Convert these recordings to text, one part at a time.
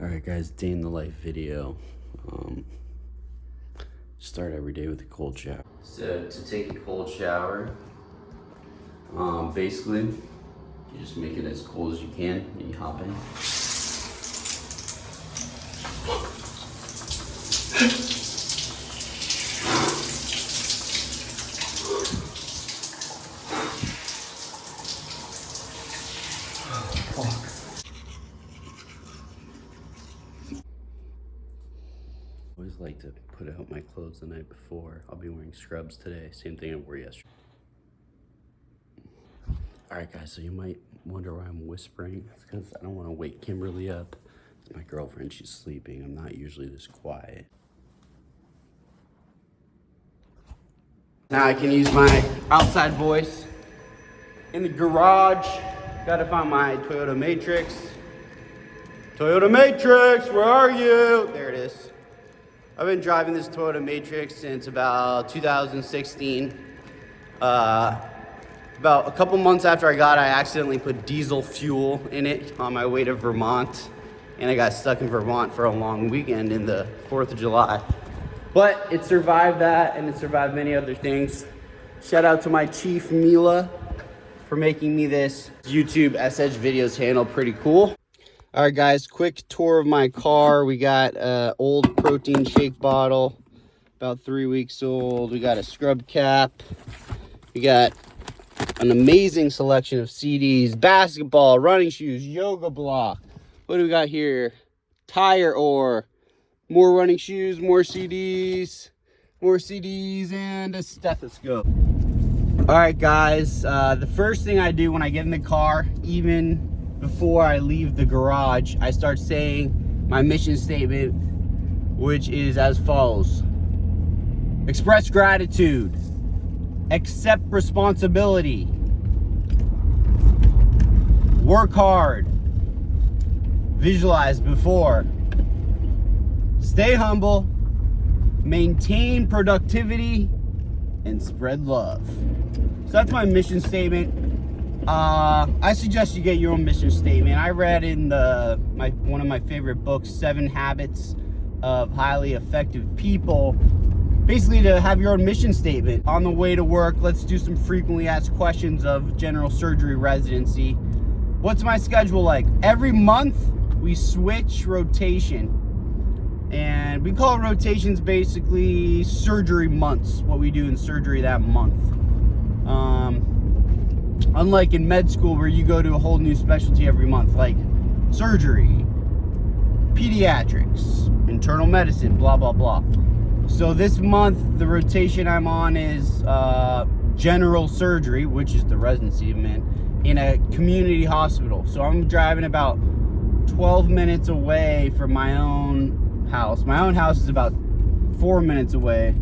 Alright guys, day in the life video. Start every day with a cold shower. So to take a cold shower, basically, you just make it as cold as you can and you hop in. I always like to put out my clothes the night before. I'll be wearing scrubs today. Same thing I wore yesterday. Alright guys, so you might wonder why I'm whispering. It's because I don't want to wake Kimberly up. It's my girlfriend, she's sleeping. I'm not usually this quiet. Now I can use my outside voice. In the garage, gotta find my Toyota Matrix. Toyota Matrix, where are you? There it is. I've been driving this Toyota Matrix since about 2016. About a couple months after I got it, I accidentally put diesel fuel in it on my way to Vermont. And I got stuck in Vermont for a long weekend in the 4th of July. But it survived that, and it survived many other things. Shout out to my chief, Mila, for making me this YouTube SH Videos handle pretty cool. All right, guys, quick tour of my car. We got an old protein shake bottle, about 3 weeks old. We got a scrub cap. We got an amazing selection of CDs, basketball, running shoes, yoga block. What do we got here? Tire ore, more running shoes, more CDs, and a stethoscope. All right, guys, the first thing I do when I get in the car, even before I leave the garage, I start saying my mission statement, which is as follows. Express gratitude. Accept responsibility. Work hard. Visualize before. Stay humble. Maintain productivity. And spread love. So that's my mission statement. I suggest you get your own mission statement. I read in one of my favorite books, 7 Habits of Highly Effective People, basically to have your own mission statement. On the way to work, let's do some frequently asked questions of general surgery residency. What's my schedule like? Every month we switch rotation, and we call rotations basically surgery months, what we do in surgery that month. Unlike in med school where you go to a whole new specialty every month, like surgery, pediatrics, internal medicine, blah, blah, blah. So this month, the rotation I'm on is general surgery, which is the residency I'm in a community hospital. So I'm driving about 12 minutes away from my own house. My own house is about 4 minutes away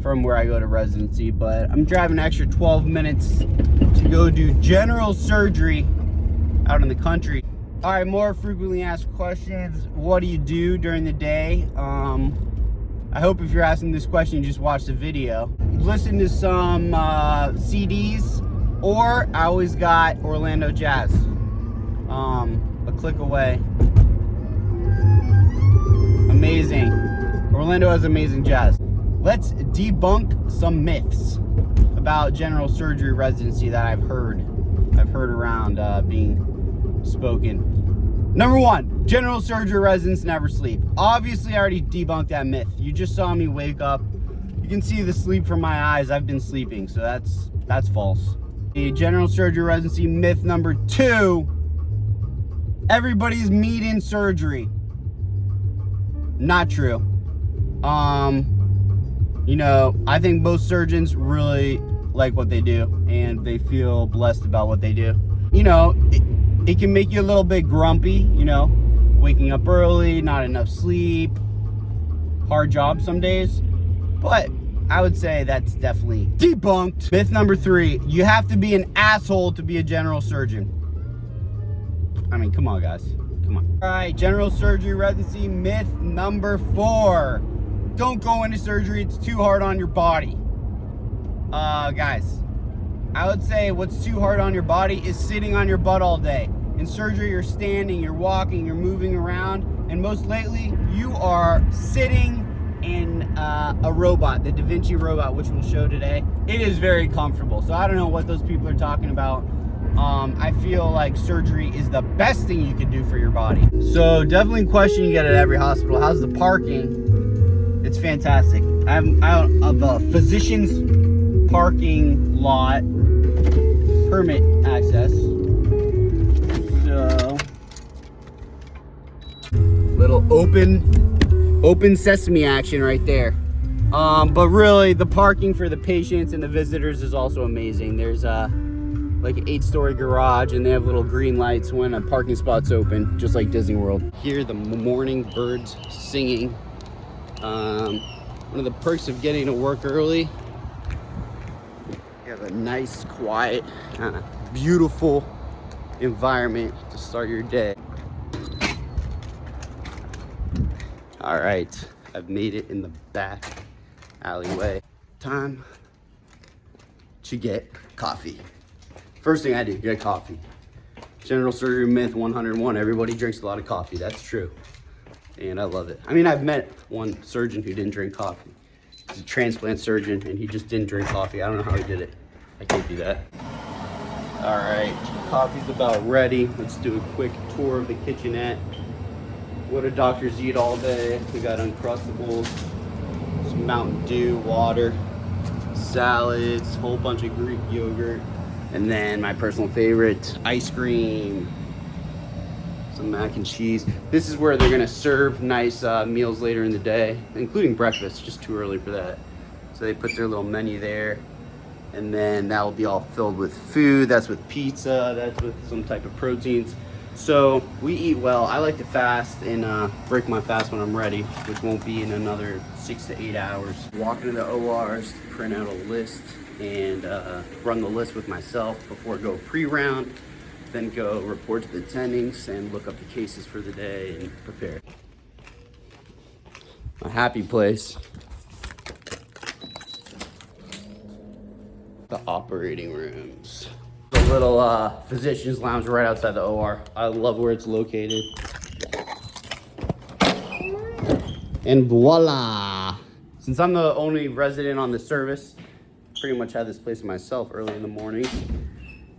from where I go to residency, but I'm driving an extra 12 minutes to go do general surgery out in the country. All right, more frequently asked questions. What do you do during the day? I hope if you're asking this question, you just watch the video. Listen to some CDs, or I always got Orlando Jazz, a click away. Amazing. Orlando has amazing jazz. Let's debunk some myths about general surgery residency that I've heard around being spoken. Number 1, general surgery residents never sleep. Obviously, I already debunked that myth. You just saw me wake up. You can see the sleep from my eyes. I've been sleeping, so that's false. The general surgery residency myth number 2, everybody's meat in surgery. Not true. You know, I think most surgeons really like what they do, and they feel blessed about what they do. You know, it can make you a little bit grumpy, you know, waking up early, not enough sleep, hard job some days, but I would say that's definitely debunked. Myth number 3, you have to be an asshole to be a general surgeon. I mean, come on, guys, come on. All right, general surgery residency myth number 4. Don't go into surgery, it's too hard on your body. Guys, I would say what's too hard on your body is sitting on your butt all day. In surgery, you're standing, you're walking, you're moving around, and most lately, you are sitting in a robot, the Da Vinci robot, which we'll show today. It is very comfortable, so I don't know what those people are talking about. I feel like surgery is the best thing you can do for your body. So definitely a question you get at every hospital. How's the parking? It's fantastic. I'm out of a physician's parking lot permit access. So little open sesame action right there. But really the parking for the patients and the visitors is also amazing. There's like an 8-story garage, and they have little green lights when a parking spot's open, just like Disney World. Hear the morning birds singing. One of the perks of getting to work early, you have a nice, quiet, beautiful environment to start your day. All right, I've made it in the back alleyway. Time to get coffee. First thing I do, get coffee. General surgery myth 101, everybody drinks a lot of coffee. That's true, and I love it. I mean, I've met one surgeon who didn't drink coffee. He's a transplant surgeon, and he just didn't drink coffee. I don't know how he did it. I can't do that. All right, coffee's about ready. Let's do a quick tour of the kitchenette. What do doctors eat all day? We got Uncrustables, some Mountain Dew, water, salads, whole bunch of Greek yogurt, and then my personal favorite, ice cream, some mac and cheese. This is where they're gonna serve nice meals later in the day, including breakfast. Just too early for that. So they put their little menu there, and then that will be all filled with food. That's with pizza, that's with some type of proteins. So we eat well. I like to fast and break my fast when I'm ready, which won't be in another 6 to 8 hours. Walk into the ORs, print out a list, and run the list with myself before I go pre-round, then go report to the attendings and look up the cases for the day and prepare. My happy place, the operating rooms. The little physician's lounge right outside the OR. I love where it's located. And voila! Since I'm the only resident on the service, pretty much had this place to myself early in the morning.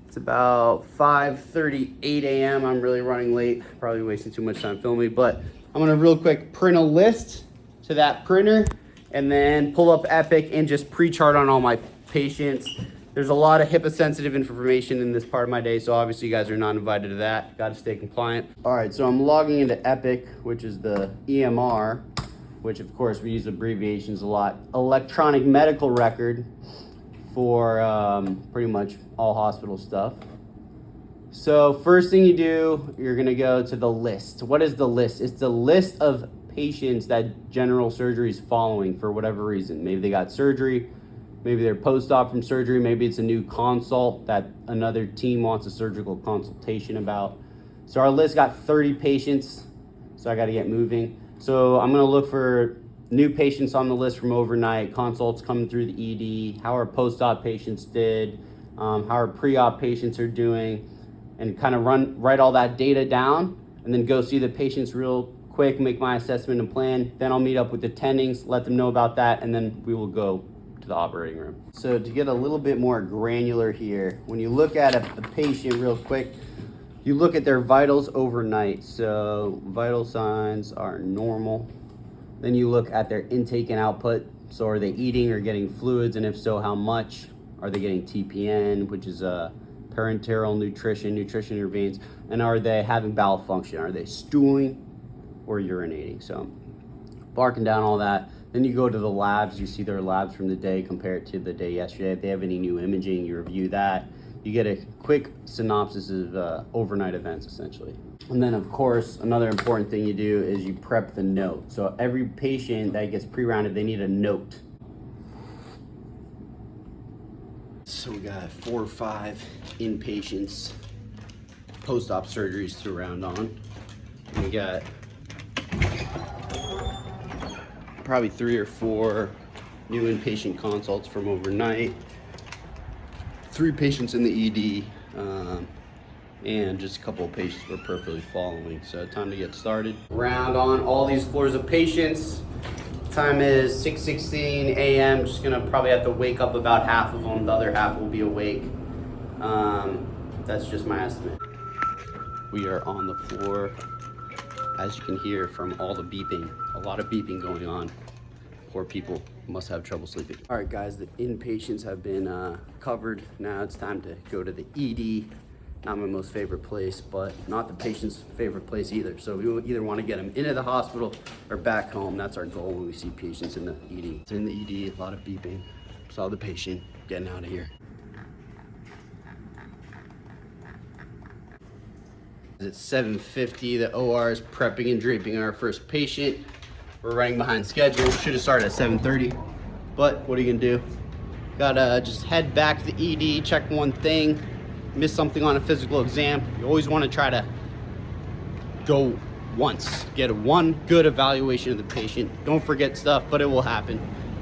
It's about 5:38 a.m. I'm really running late, probably wasting too much time filming, but I'm gonna real quick print a list to that printer and then pull up Epic and just pre-chart on all my patients. There's a lot of HIPAA sensitive information in this part of my day, so obviously you guys are not invited to that. Got to stay compliant. All right, so I'm logging into Epic, which is the EMR, which of course we use abbreviations a lot. Electronic medical record for pretty much all hospital stuff. So first thing you do, you're gonna go to the list. What is the list? It's the list of patients that general surgery is following for whatever reason. Maybe they got surgery, maybe they're post-op from surgery, maybe it's a new consult that another team wants a surgical consultation about. So our list got 30 patients, so I gotta get moving. So I'm gonna look for new patients on the list from overnight, consults coming through the ED, how our post-op patients did, how our pre-op patients are doing, and kind of write all that data down, and then go see the patients real quick, make my assessment and plan. Then I'll meet up with the attendings, let them know about that, and then we will go to the operating room. So to get a little bit more granular here, when you look at a patient real quick, you look at their vitals overnight. So vital signs are normal. Then you look at their intake and output. So are they eating or getting fluids? And if so, how much? Are they getting TPN, which is parenteral nutrition in their veins? And are they having bowel function? Are they stooling or urinating? So barking down all that. Then you go to the labs, you see their labs from the day compared to the day yesterday. If they have any new imaging, you review that. You get a quick synopsis of overnight events, essentially. And then, of course, another important thing you do is you prep the note. So every patient that gets pre-rounded, they need a note. So we got 4 or 5 inpatients, post-op surgeries to round on. And we got probably 3 or 4 new inpatient consults from overnight, 3 patients in the ED, and just a couple of patients were perfectly following. So time to get started. Round on all these floors of patients. Time is 6:16 a.m. Just gonna probably have to wake up about half of them. The other half will be awake. That's just my estimate. We are on the floor, as you can hear from all the beeping. A lot of beeping going on. Poor people must have trouble sleeping. All right, guys, the inpatients have been covered. Now it's time to go to the ED. Not my most favorite place, but not the patient's favorite place either. So we will either want to get them into the hospital or back home. That's our goal when we see patients in the ED. It's in the ED, a lot of beeping. Saw the patient getting out of here. It's 7:50. The OR is prepping and draping our first patient. We're running behind schedule. Should have started at 7:30, but what are you gonna do? Gotta just head back to the ED, check one thing, miss something on a physical exam. You always want to try to go once, get one good evaluation of the patient. Don't forget stuff, but it will happen.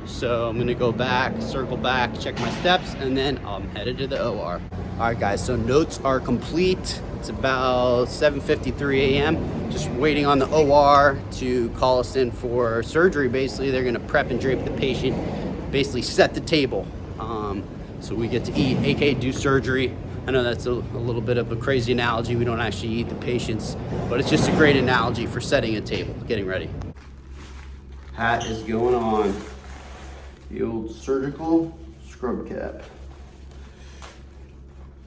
So I'm gonna go back, circle back, check my steps, and then I'm headed to the OR. All right, guys, so notes are complete. It's about 7:53 a.m. Just waiting on the OR to call us in for surgery. Basically, they're gonna prep and drape the patient, basically set the table. So we get to eat, aka do surgery. I know that's a little bit of a crazy analogy. We don't actually eat the patients, but it's just a great analogy for setting a table, getting ready. Hat is going on. The old surgical scrub cap.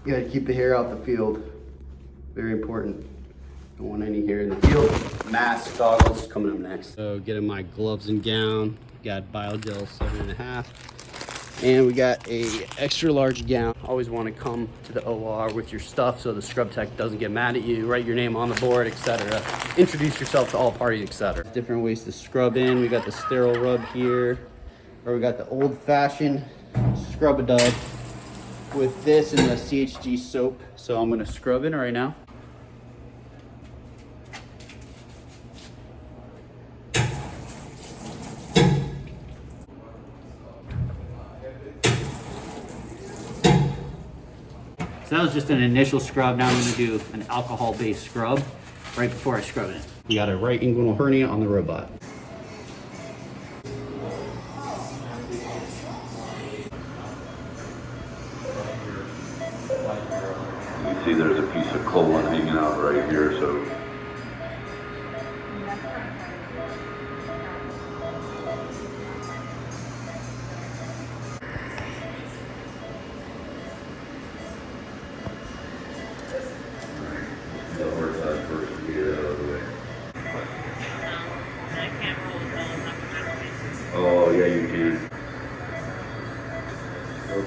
You gotta keep the hair out the field. Very important. Don't want any hair in the field. Mask, goggles coming up next. So getting my gloves and gown. Got Biogel 7.5. And we got a extra large gown. Always want to come to the OR with your stuff so the scrub tech doesn't get mad at you. Write your name on the board, etc. Introduce yourself to all parties, etc. Different ways to scrub in. We got the sterile rub here, or we got the old-fashioned scrub-a-dub with this and the CHG soap. So I'm gonna scrub in right now. So that was just an initial scrub. Now I'm gonna do an alcohol-based scrub right before I scrub it in. We got a right inguinal hernia on the robot. You can see there's a piece of colon hanging out right here, so. The hard side first to get it out of the way. Oh, yeah, you can. Oh,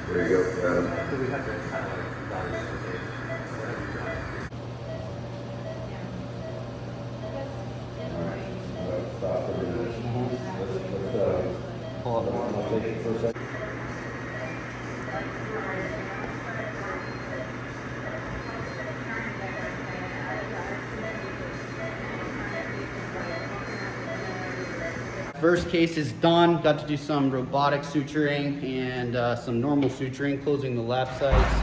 there you go, got him. Stop for a minute. Let's pull up one. I'll take it for a second. First case is done. Got to do some robotic suturing and some normal suturing, closing the lap sites.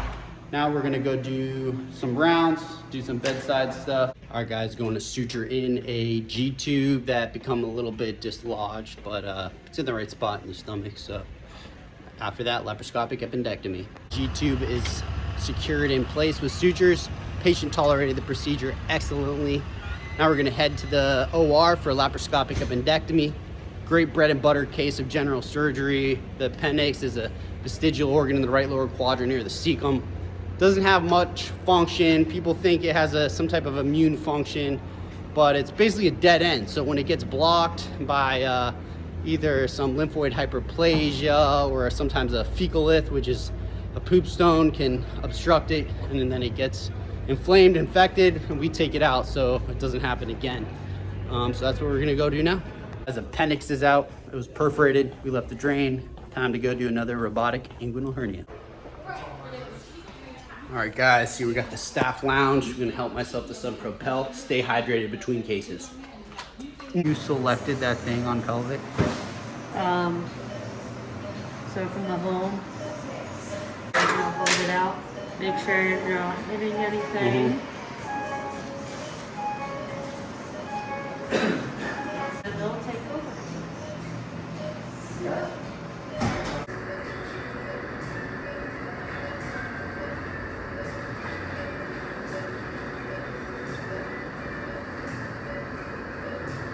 Now we're gonna go do some rounds, do some bedside stuff. All right, guys, going to suture in a G-tube that become a little bit dislodged, but it's in the right spot in the stomach. So after that, laparoscopic appendectomy. G-tube is secured in place with sutures. Patient tolerated the procedure excellently. Now we're gonna head to the OR for laparoscopic appendectomy. Great bread and butter case of general surgery. The appendix is a vestigial organ in the right lower quadrant near the cecum. Doesn't have much function. People think it has some type of immune function, but it's basically a dead end. So when it gets blocked by either some lymphoid hyperplasia or sometimes a fecalith, which is a poop stone, can obstruct it, and then it gets inflamed, infected, and we take it out so it doesn't happen again. So that's what we're gonna go do now. As appendix is out, it was perforated, we left the drain. Time to go do another robotic inguinal hernia. All right, guys, here we got the staff lounge. I'm gonna help myself to some Propel. Stay hydrated between cases. You selected that thing on pelvic? So from the home, I'll hold it out. Make sure you're not hitting anything. And they'll take over.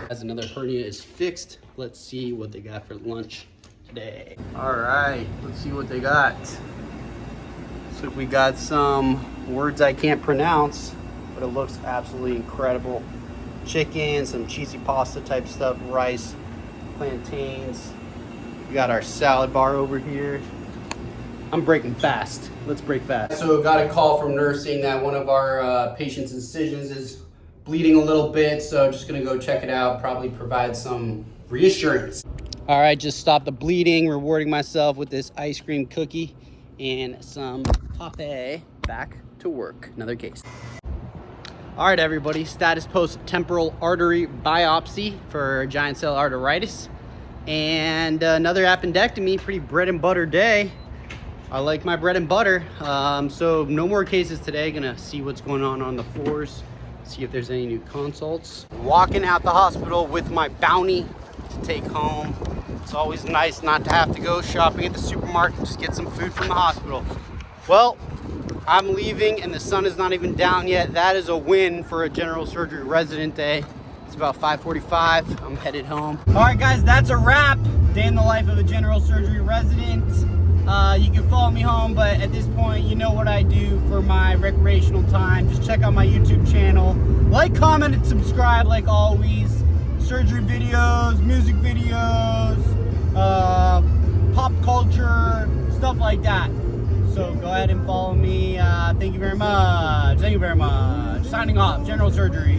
As another hernia is fixed, let's see what they got for lunch today. All right, let's see what they got. So we got some words I can't pronounce, but it looks absolutely incredible. Chicken, some cheesy pasta type stuff, rice, plantains. We got our salad bar over here. I'm breaking fast. Let's break fast. So got a call from nursing that one of our patient's incisions is bleeding a little bit, so just gonna go check it out, probably provide some reassurance. All right, just stopped the bleeding, rewarding myself with this ice cream cookie and some coffee. Back to work, another case. All right, everybody, status post temporal artery biopsy for giant cell arteritis and another appendectomy. Pretty bread and butter day. I like my bread and butter. So no more cases today. Gonna see what's going on the floors, see if there's any new consults. Walking out the hospital with my bounty to take home. It's always nice not to have to go shopping at the supermarket, just get some food from the hospital. Well, I'm leaving and the sun is not even down yet. That is a win for a general surgery resident day. It's about 5:45. I'm headed home. All right, guys, that's a wrap. Day in the life of a general surgery resident. You can follow me home, but at this point, you know what I do for my recreational time. Just check out my YouTube channel. Like, comment, and subscribe like always. Surgery videos, music videos, pop culture, stuff like that. So go ahead and follow me. Thank you very much. Thank you very much. Signing off, general surgery.